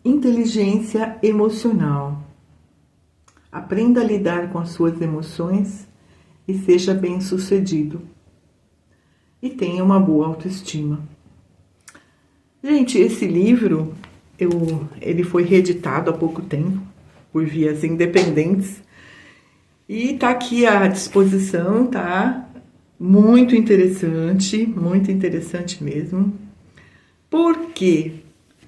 Inteligência emocional. Aprenda a lidar com as suas emoções e seja bem-sucedido. E tenha uma boa autoestima. Gente, esse livro, ele foi reeditado há pouco tempo, por vias independentes. E tá aqui à disposição, tá? Muito interessante mesmo. Por quê?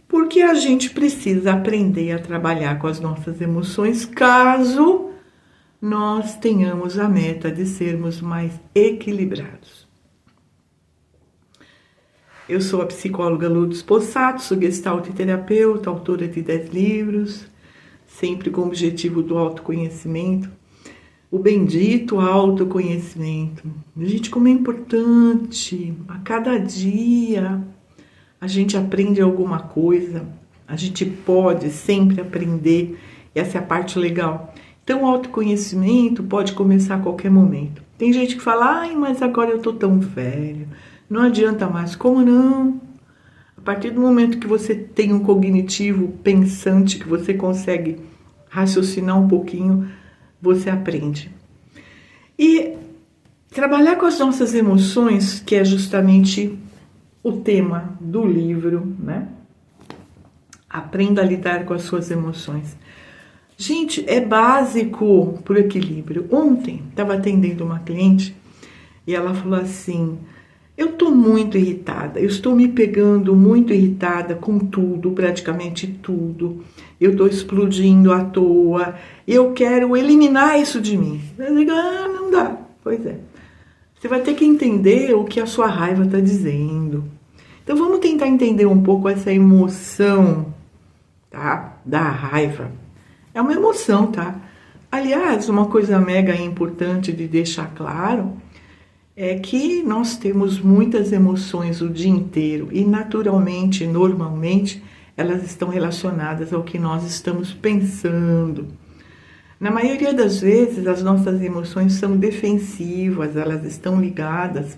Porque a gente precisa aprender a trabalhar com as nossas emoções caso nós tenhamos a meta de sermos mais equilibrados. Eu sou a psicóloga Lourdes Possato, sou gestalt terapeuta, autora de 10 livros, sempre com o objetivo do autoconhecimento, o bendito autoconhecimento. Gente, como é importante, a cada dia a gente aprende alguma coisa, a gente pode sempre aprender, essa é a parte legal. Então o autoconhecimento pode começar a qualquer momento. Tem gente que fala, ai, mas agora eu tô tão velho, não adianta mais. Como não? A partir do momento que você tem um cognitivo pensante, que você consegue raciocinar um pouquinho, você aprende. E trabalhar com as nossas emoções, que é justamente o tema do livro, né? Aprenda a lidar com as suas emoções. Gente, é básico para o equilíbrio. Ontem, estava atendendo uma cliente e ela falou assim, eu estou muito irritada, eu estou me pegando muito irritada com tudo, praticamente tudo. Eu estou explodindo à toa, eu quero eliminar isso de mim. Eu digo, não dá. Pois é. Você vai ter que entender o que a sua raiva está dizendo. Então vamos tentar entender um pouco essa emoção, tá? Da raiva. É uma emoção, tá? Aliás, uma coisa mega importante de deixar claro é que nós temos muitas emoções o dia inteiro e naturalmente, normalmente, elas estão relacionadas ao que nós estamos pensando. Na maioria das vezes, as nossas emoções são defensivas, elas estão ligadas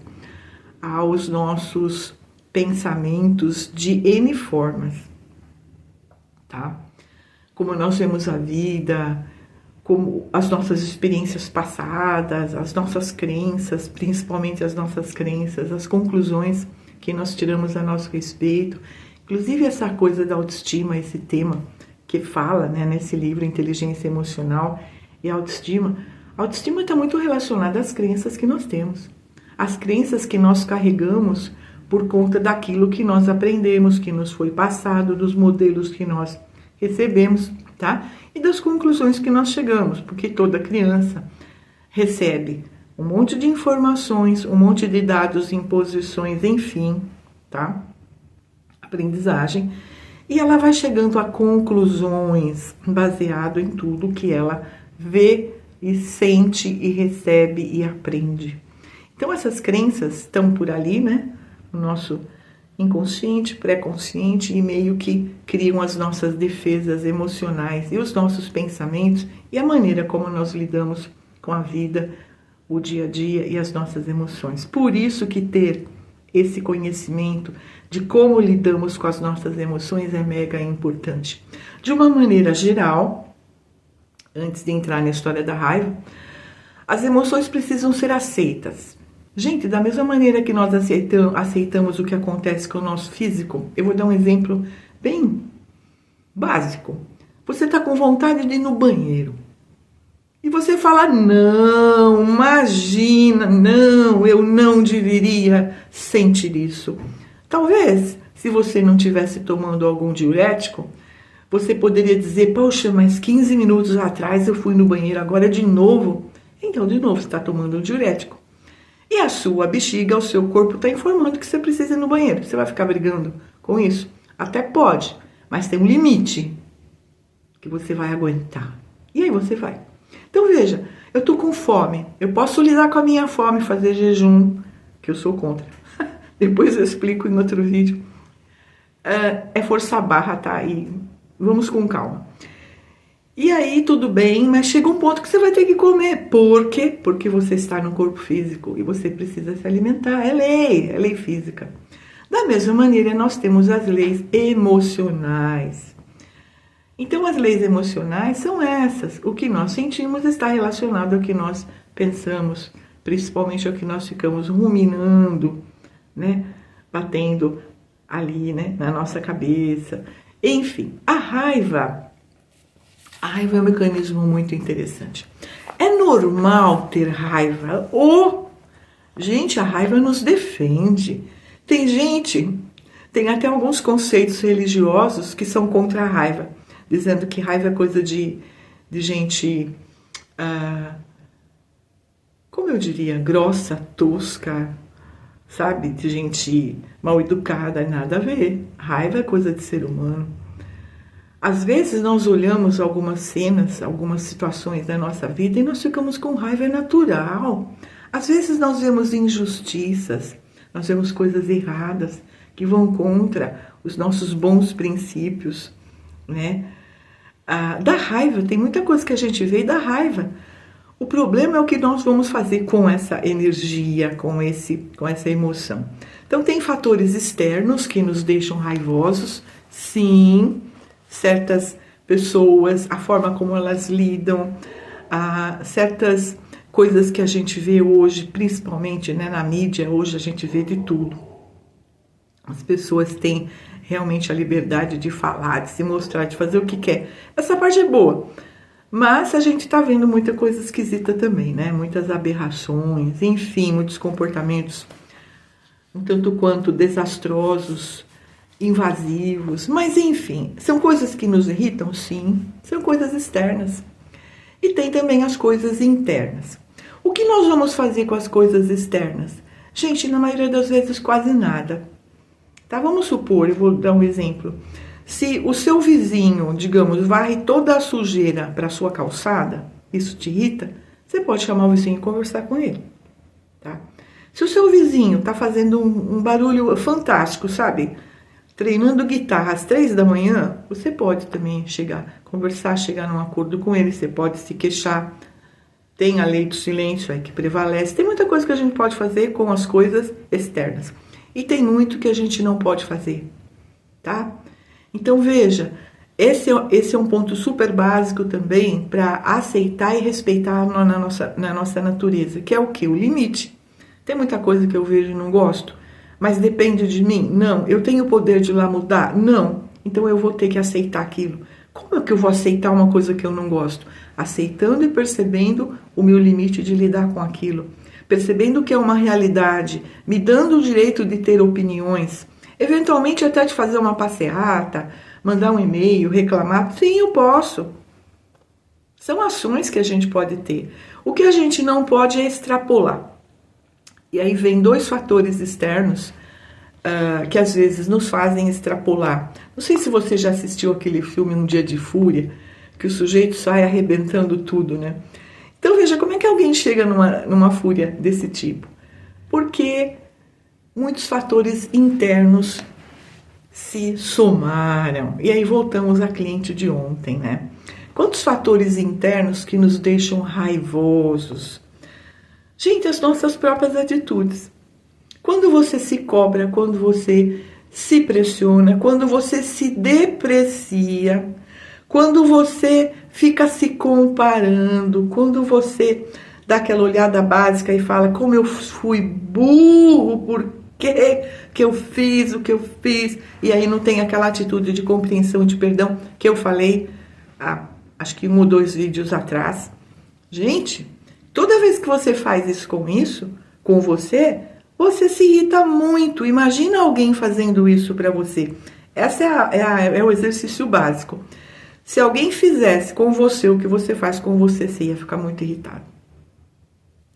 aos nossos pensamentos de N formas, tá? Como nós vemos a vida, como as nossas experiências passadas, as nossas crenças, principalmente as nossas crenças, as conclusões que nós tiramos a nosso respeito. Inclusive essa coisa da autoestima, esse tema que fala, né, nesse livro Inteligência Emocional e Autoestima. A autoestima está muito relacionada às crenças que nós temos. As crenças que nós carregamos por conta daquilo que nós aprendemos, que nos foi passado, dos modelos que nós recebemos, tá? E das conclusões que nós chegamos, porque toda criança recebe um monte de informações, um monte de dados, imposições, enfim, tá? Aprendizagem, e ela vai chegando a conclusões baseado em tudo que ela vê e sente e recebe e aprende. Então essas crenças estão por ali, né? O nosso inconsciente, pré-consciente e meio que criam as nossas defesas emocionais e os nossos pensamentos e a maneira como nós lidamos com a vida, o dia a dia e as nossas emoções. Por isso que ter esse conhecimento de como lidamos com as nossas emoções é mega importante. De uma maneira geral, antes de entrar na história da raiva, as emoções precisam ser aceitas. Gente, da mesma maneira que nós aceitamos o que acontece com o nosso físico, eu vou dar um exemplo bem básico. Você está com vontade de ir no banheiro. E você fala, não, imagina, não, eu não deveria sentir isso. Talvez, se você não estivesse tomando algum diurético, você poderia dizer, poxa, mas 15 minutos atrás eu fui no banheiro, agora de novo. Então, de novo, você está tomando um diurético. E a sua bexiga, o seu corpo está informando que você precisa ir no banheiro. Você vai ficar brigando com isso? Até pode, mas tem um limite que você vai aguentar. E aí você vai. Então veja, eu tô com fome. Eu posso lidar com a minha fome, fazer jejum, que eu sou contra. Depois eu explico em outro vídeo. É forçar a barra, tá? E vamos com calma. E aí, tudo bem, mas chega um ponto que você vai ter que comer. Por quê? Porque você está no corpo físico e você precisa se alimentar. É lei física. Da mesma maneira, nós temos as leis emocionais. Então, as leis emocionais são essas. O que nós sentimos está relacionado ao que nós pensamos, principalmente ao que nós ficamos ruminando, né? Batendo ali, né? Na nossa cabeça. Enfim, a raiva é um mecanismo muito interessante. É normal ter raiva. Gente, a raiva nos defende. Tem até alguns conceitos religiosos que são contra a raiva, dizendo que raiva é coisa de gente, como eu diria, grossa, tosca, sabe? De gente mal educada, nada a ver. Raiva é coisa de ser humano. Às vezes nós olhamos algumas cenas, algumas situações da nossa vida e nós ficamos com raiva, é natural. Às vezes nós vemos injustiças, nós vemos coisas erradas que vão contra os nossos bons princípios, né? Da raiva, tem muita coisa que a gente vê e dá raiva. O problema é o que nós vamos fazer com essa energia, com essa emoção. Então tem fatores externos que nos deixam raivosos, sim, certas pessoas, a forma como elas lidam, certas coisas que a gente vê hoje, principalmente, né, na mídia, hoje a gente vê de tudo. As pessoas têm realmente a liberdade de falar, de se mostrar, de fazer o que quer. Essa parte é boa. Mas a gente está vendo muita coisa esquisita também, né? Muitas aberrações, enfim, muitos comportamentos um tanto quanto desastrosos, invasivos. Mas enfim, são coisas que nos irritam, sim. São coisas externas. E tem também as coisas internas. O que nós vamos fazer com as coisas externas? Gente, na maioria das vezes quase nada. Tá? Vamos supor, eu vou dar um exemplo. Se o seu vizinho, digamos, varre toda a sujeira para a sua calçada, isso te irrita, você pode chamar o vizinho e conversar com ele. Tá? Se o seu vizinho está fazendo um barulho fantástico, sabe? Treinando guitarra às 3 da manhã, você pode também conversar, chegar num acordo com ele, você pode se queixar. Tem a lei do silêncio aí que prevalece. Tem muita coisa que a gente pode fazer com as coisas externas. E tem muito que a gente não pode fazer, tá? Então, veja, esse é um ponto super básico também para aceitar e respeitar na nossa natureza, que é o quê? O limite. Tem muita coisa que eu vejo e não gosto, mas depende de mim? Não. Eu tenho o poder de ir lá mudar? Não. Então, eu vou ter que aceitar aquilo. Como é que eu vou aceitar uma coisa que eu não gosto? Aceitando e percebendo o meu limite de lidar com aquilo. Percebendo que é uma realidade, me dando o direito de ter opiniões, eventualmente até de fazer uma passeata, mandar um e-mail, reclamar. Sim, eu posso. São ações que a gente pode ter. O que a gente não pode é extrapolar. E aí vem 2 fatores externos que às vezes nos fazem extrapolar. Não sei se você já assistiu aquele filme Um Dia de Fúria, que o sujeito sai arrebentando tudo, né? Então veja, como é que alguém chega numa fúria desse tipo? Porque muitos fatores internos se somaram. E aí voltamos à cliente de ontem, né? Quantos fatores internos que nos deixam raivosos? Gente, as nossas próprias atitudes. Quando você se cobra, quando você se pressiona, quando você se deprecia, quando você fica se comparando, quando você dá aquela olhada básica e fala como eu fui burro, por que eu fiz o que eu fiz, e aí não tem aquela atitude de compreensão e de perdão que eu falei, acho que 1 ou 2 vídeos atrás. Gente, toda vez que você faz isso, com você se irrita muito. Imagina alguém fazendo isso para você. Esse é o exercício básico. Se alguém fizesse com você o que você faz com você ia ficar muito irritado.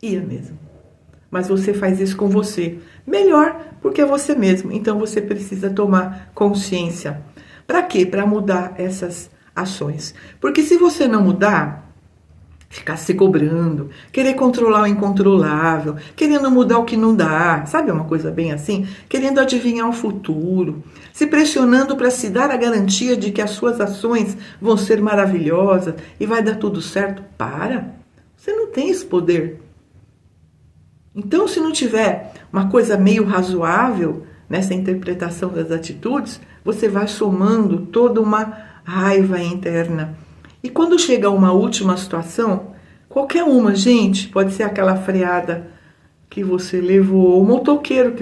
Ia mesmo. Mas você faz isso com você. Melhor, porque é você mesmo. Então você precisa tomar consciência. Para quê? Para mudar essas ações. Porque se você não mudar, ficar se cobrando, querer controlar o incontrolável, querendo mudar o que não dá, sabe uma coisa bem assim? Querendo adivinhar o futuro, se pressionando para se dar a garantia de que as suas ações vão ser maravilhosas e vai dar tudo certo. Você não tem esse poder. Então, se não tiver uma coisa meio razoável nessa interpretação das atitudes, você vai somando toda uma raiva interna. E quando chega uma última situação, qualquer uma, gente, pode ser aquela freada que você levou, o motoqueiro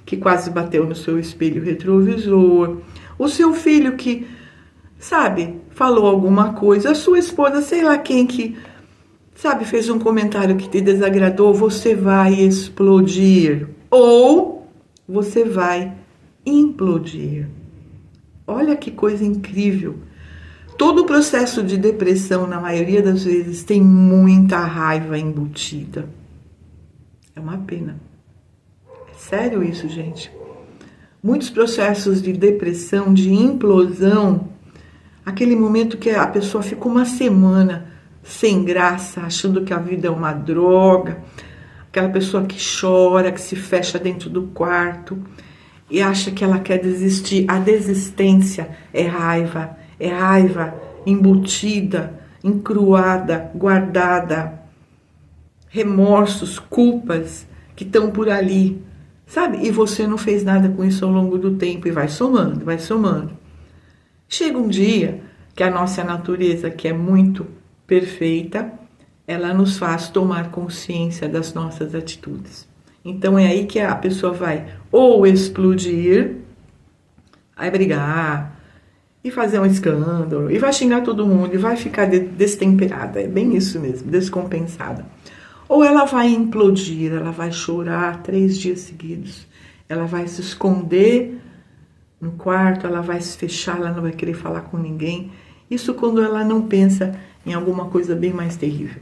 que quase bateu no seu espelho retrovisor, o seu filho que, sabe, falou alguma coisa, a sua esposa, sei lá quem que, sabe, fez um comentário que te desagradou, você vai explodir ou você vai implodir. Olha que coisa incrível. Todo o processo de depressão, na maioria das vezes, tem muita raiva embutida. É uma pena. É sério isso, gente. Muitos processos de depressão, de implosão, aquele momento que a pessoa fica uma semana sem graça, achando que a vida é uma droga, aquela pessoa que chora, que se fecha dentro do quarto e acha que ela quer desistir. A desistência é raiva embutida, encruada, guardada, remorsos, culpas que estão por ali, sabe? E você não fez nada com isso ao longo do tempo e vai somando, vai somando. Chega um dia que a nossa natureza, que é muito perfeita, ela nos faz tomar consciência das nossas atitudes. Então é aí que a pessoa vai ou explodir, vai brigar, e fazer um escândalo, e vai xingar todo mundo, e vai ficar destemperada, é bem isso mesmo, descompensada. Ou ela vai implodir, ela vai chorar 3 dias seguidos, ela vai se esconder no quarto, ela vai se fechar, ela não vai querer falar com ninguém. Isso quando ela não pensa em alguma coisa bem mais terrível.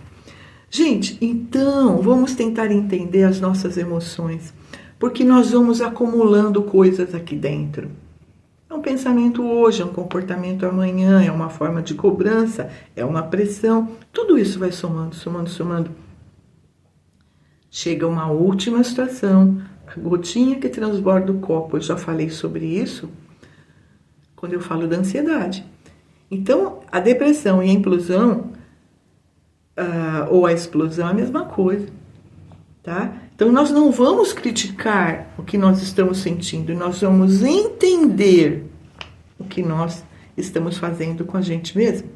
Gente, então, vamos tentar entender as nossas emoções, porque nós vamos acumulando coisas aqui dentro. É um pensamento hoje, é um comportamento amanhã, é uma forma de cobrança, é uma pressão. Tudo isso vai somando, somando, somando. Chega uma última situação, a gotinha que transborda o copo. Eu já falei sobre isso quando eu falo da ansiedade. Então, a depressão e a implosão, ou a explosão, é a mesma coisa, tá? Então, nós não vamos criticar o que nós estamos sentindo, nós vamos entender o que nós estamos fazendo com a gente mesmo.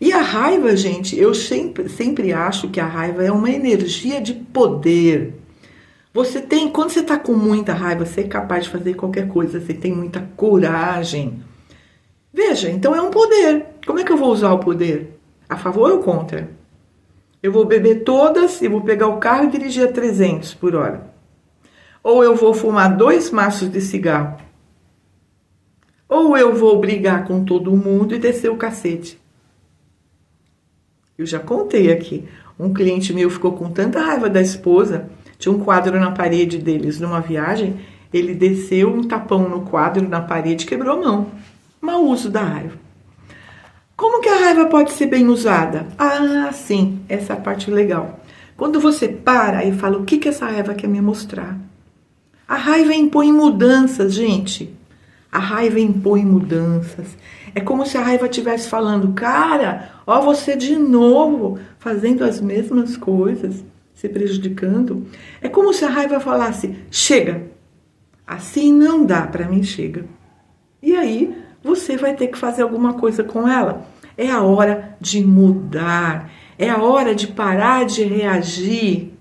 E a raiva, gente, eu sempre acho que a raiva é uma energia de poder. Quando você está com muita raiva, você é capaz de fazer qualquer coisa, você tem muita coragem. Veja, então é um poder. Como é que eu vou usar o poder? A favor ou contra? Eu vou beber todas e vou pegar o carro e dirigir a 300 por hora. Ou eu vou fumar 2 maços de cigarro. Ou eu vou brigar com todo mundo e descer o cacete. Eu já contei aqui. Um cliente meu ficou com tanta raiva da esposa, tinha um quadro na parede deles numa viagem, ele desceu um tapão no quadro na parede e quebrou a mão. Mau uso da raiva. Como que a raiva pode ser bem usada? Ah, sim, essa parte legal. Quando você para e fala o que essa raiva quer me mostrar. A raiva impõe mudanças, gente. A raiva impõe mudanças. É como se a raiva estivesse falando, cara, ó você de novo fazendo as mesmas coisas, se prejudicando. É como se a raiva falasse, chega, assim não dá para mim, chega. E aí você vai ter que fazer alguma coisa com ela. É a hora de mudar. É a hora de parar de reagir.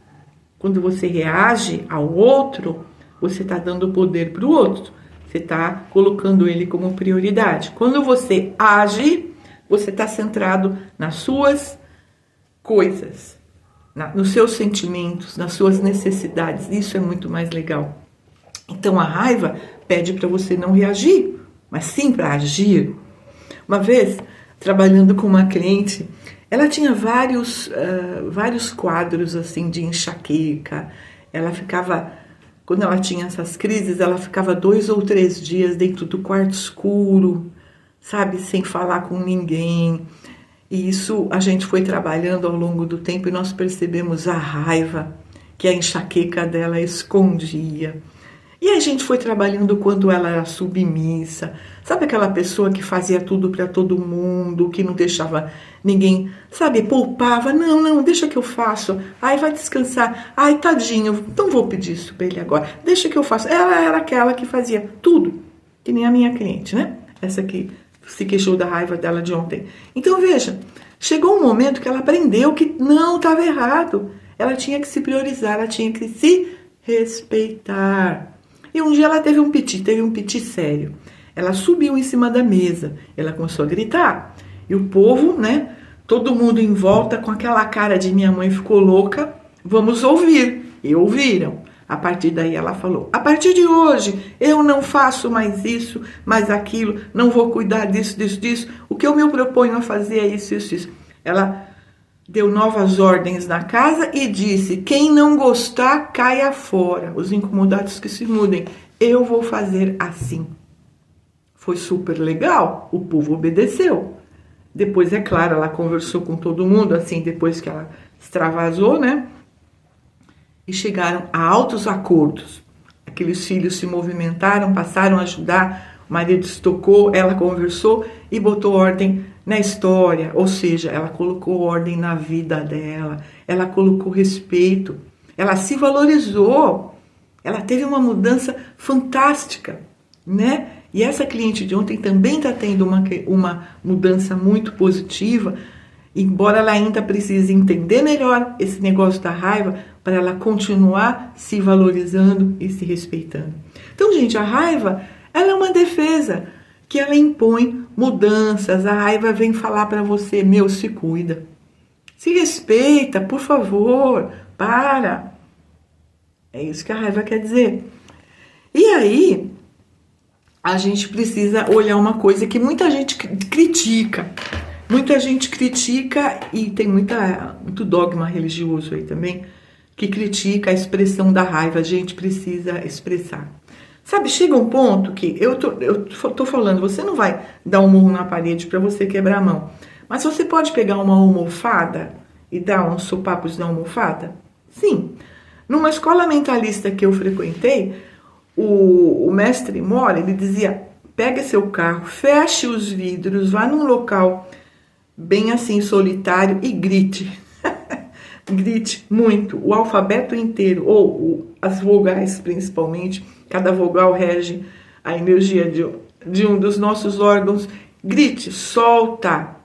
Quando você reage ao outro, você está dando poder para o outro. Você está colocando ele como prioridade. Quando você age, você está centrado nas suas coisas, nos seus sentimentos, nas suas necessidades. Isso é muito mais legal. Então a raiva pede para você não reagir, mas sim para agir. Uma vez, trabalhando com uma cliente, ela tinha vários quadros assim de enxaqueca. Ela ficava, quando ela tinha essas crises, ela ficava 2 ou 3 dias dentro do quarto escuro, sabe, sem falar com ninguém. E isso a gente foi trabalhando ao longo do tempo e nós percebemos a raiva que a enxaqueca dela escondia. E a gente foi trabalhando quando ela era submissa. Sabe aquela pessoa que fazia tudo para todo mundo, que não deixava ninguém, sabe, poupava. Não, deixa que eu faço. Ai, vai descansar. Ai, tadinho, não vou pedir isso para ele agora. Deixa que eu faço. Ela era aquela que fazia tudo, que nem a minha cliente, né? Essa que se queixou da raiva dela de ontem. Então veja, chegou um momento que ela aprendeu que não estava errado. Ela tinha que se priorizar, ela tinha que se respeitar. E um dia ela teve um piti sério. Ela subiu em cima da mesa, ela começou a gritar. E o povo, né, todo mundo em volta com aquela cara de minha mãe ficou louca, vamos ouvir. E ouviram. A partir daí ela falou, a partir de hoje eu não faço mais isso, mais aquilo, não vou cuidar disso. O que eu me proponho a fazer é isso. Ela deu novas ordens na casa e disse, quem não gostar, caia fora. Os incomodados que se mudem. Eu vou fazer assim. Foi super legal, o povo obedeceu. Depois, é claro, ela conversou com todo mundo, assim, depois que ela extravasou, né? E chegaram a altos acordos. Aqueles filhos se movimentaram, passaram a ajudar, o marido se tocou, ela conversou e botou ordem na história, ou seja, ela colocou ordem na vida dela, ela colocou respeito, ela se valorizou, ela teve uma mudança fantástica, né? E essa cliente de ontem também está tendo uma mudança muito positiva, embora ela ainda precise entender melhor esse negócio da raiva, para ela continuar se valorizando e se respeitando. Então, gente, a raiva, ela é uma defesa, que ela impõe mudanças. A raiva vem falar para você, meu, se cuida. Se respeita, por favor, para. É isso que a raiva quer dizer. E aí, a gente precisa olhar uma coisa que muita gente critica. Muita gente critica e tem muito dogma religioso aí também, que critica a expressão da raiva. A gente precisa expressar. Sabe, chega um ponto que eu tô falando, você não vai dar um murro na parede para você quebrar a mão. Mas você pode pegar uma almofada e dar uns sopapos na almofada? Sim. Numa escola mentalista que eu frequentei, o mestre Mora, ele dizia, pega seu carro, feche os vidros, vá num local bem assim solitário e grite. Grite muito, o alfabeto inteiro, ou as vogais principalmente, cada vogal rege a energia de um dos nossos órgãos. Grite, solta,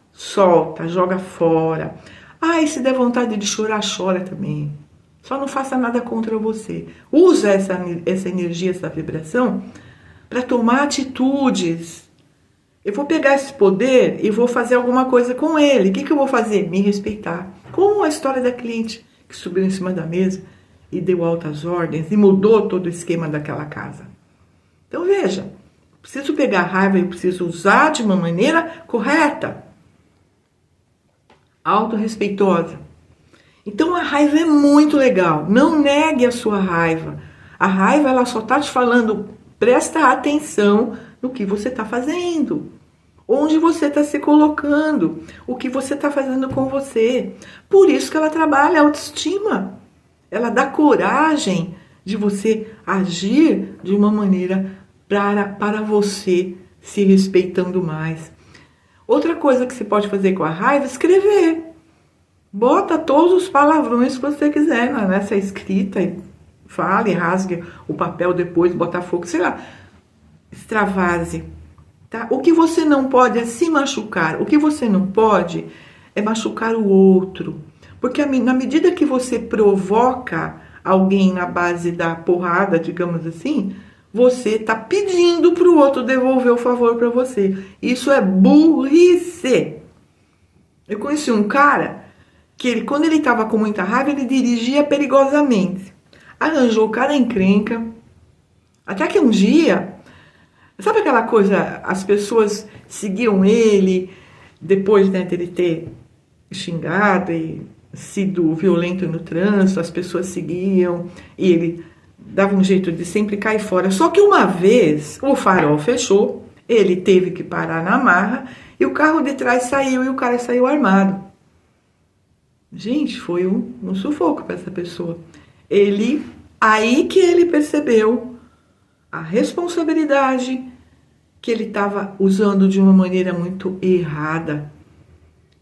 joga fora. E se der vontade de chorar, chora também. Só não faça nada contra você. Usa essa energia, essa vibração, para tomar atitudes. Eu vou pegar esse poder e vou fazer alguma coisa com ele. O que eu vou fazer? Me respeitar. Como a história da cliente que subiu em cima da mesa e deu altas ordens e mudou todo o esquema daquela casa. Então veja, preciso pegar a raiva e preciso usar de uma maneira correta, autorrespeitosa. Então a raiva é muito legal. Não negue a sua raiva. A raiva, ela só está te falando, presta atenção no que você está fazendo. Onde você está se colocando, o que você está fazendo com você. Por isso que ela trabalha a autoestima. Ela dá coragem de você agir de uma maneira para você se respeitando mais. Outra coisa que você pode fazer com a raiva é escrever. Bota todos os palavrões que você quiser nessa escrita e fale, rasgue o papel depois, bota fogo, sei lá. Extravase. Tá? O que você não pode é se machucar. O que você não pode é machucar o outro. Porque na medida que você provoca alguém na base da porrada, digamos assim, você está pedindo para o outro devolver o favor para você. Isso é burrice. Eu conheci um cara que quando ele estava com muita raiva, ele dirigia perigosamente. Arranjou o cara encrenca. Até que um dia... Sabe aquela coisa, as pessoas seguiam ele, depois, né, dele ter xingado e sido violento no trânsito, as pessoas seguiam e ele dava um jeito de sempre cair fora. Só que uma vez o farol fechou, ele teve que parar na marra e o carro de trás saiu e o cara saiu armado. Gente, foi um sufoco para essa pessoa. Aí que ele percebeu a responsabilidade que ele estava usando de uma maneira muito errada.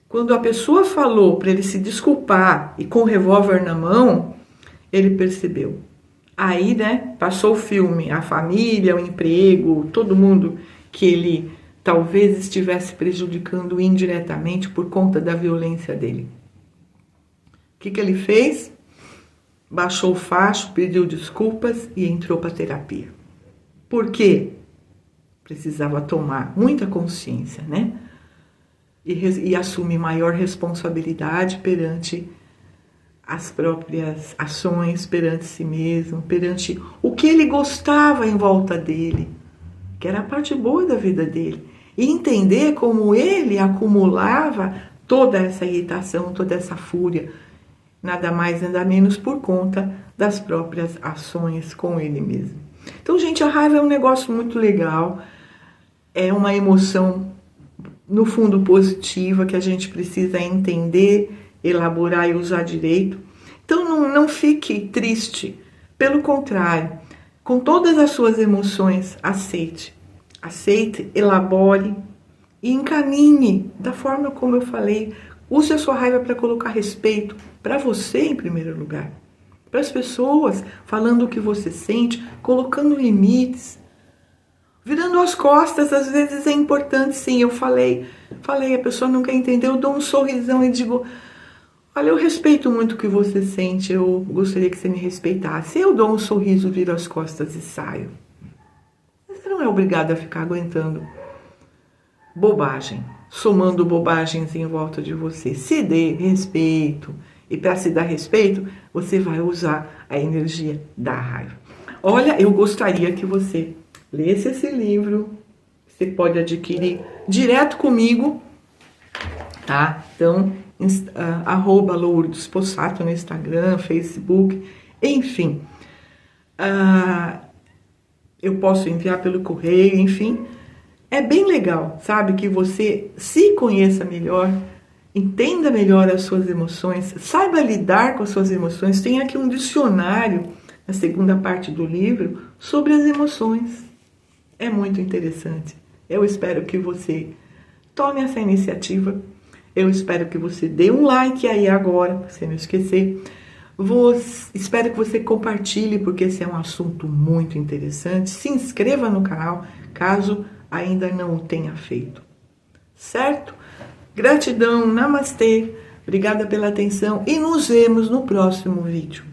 Quando a pessoa falou para ele se desculpar e com o revólver na mão, ele percebeu. Aí, né, passou o filme, a família, o emprego, todo mundo que ele talvez estivesse prejudicando indiretamente por conta da violência dele. O que ele fez? Baixou o facho, pediu desculpas e entrou para a terapia. Por quê? Precisava tomar muita consciência, né? E assumir maior responsabilidade perante as próprias ações, perante si mesmo, perante o que ele gostava em volta dele, que era a parte boa da vida dele. E entender como ele acumulava toda essa irritação, toda essa fúria, nada mais, nada menos por conta das próprias ações com ele mesmo. Então, gente, a raiva é um negócio muito legal, é uma emoção, no fundo, positiva, que a gente precisa entender, elaborar e usar direito. Então, não fique triste, pelo contrário, com todas as suas emoções, aceite, elabore e encaminhe da forma como eu falei. Use a sua raiva para colocar respeito para você em primeiro lugar, para as pessoas, falando o que você sente, colocando limites, virando as costas. Às vezes é importante, sim. Eu falei, a pessoa não quer entender, eu dou um sorrisão e digo: olha, eu respeito muito o que você sente, eu gostaria que você me respeitasse. Eu dou um sorriso, viro as costas e saio. Você não é obrigado a ficar aguentando bobagem, somando bobagens em volta de você. Se dê respeito. E para se dar respeito, você vai usar a energia da raiva. Olha, eu gostaria que você lesse esse livro. Você pode adquirir direto comigo, tá? Então, @Lourdes Possato no Instagram, Facebook, enfim. Eu posso enviar pelo correio, enfim. É bem legal, sabe? Que você se conheça melhor, entenda melhor as suas emoções, saiba lidar com as suas emoções. Tem aqui um dicionário, na segunda parte do livro, sobre as emoções. É muito interessante. Eu espero que você tome essa iniciativa. Eu espero que você dê um like aí agora, para você não esquecer. Espero que você compartilhe, porque esse é um assunto muito interessante. Se inscreva no canal, caso ainda não o tenha feito. Certo? Gratidão, namastê, obrigada pela atenção e nos vemos no próximo vídeo.